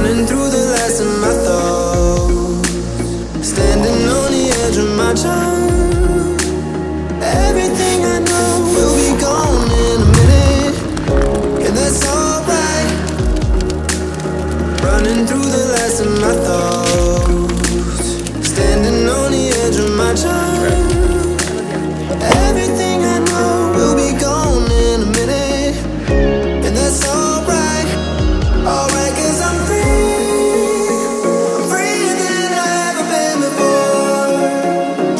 running through the last of my thoughts, standing on the edge of my time. Everything I know will be gone in a minute, and that's alright. Running through the last of my thoughts, standing on the edge of my time. Everything I know will be gone in a minute, and that's alright. Alright, 'cause I'm free. I'm freer than I've ever been before.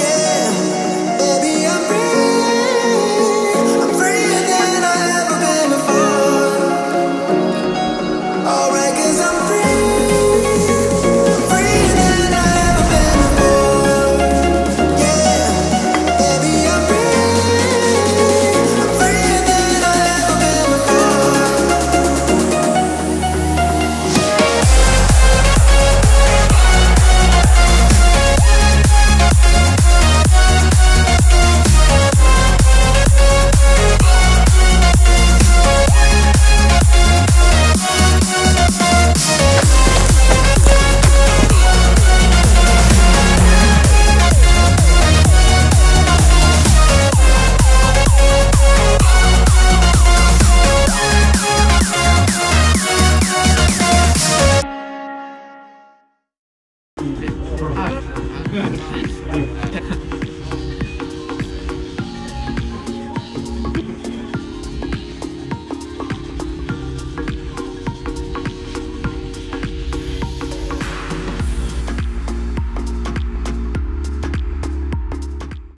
Yeah, baby, I'm free. I'm freer than I've ever been before. Alright, 'cause I'm free. I'm freer than I've ever been before. Yeah, baby, I'm free. I'm freer than I've ever been before.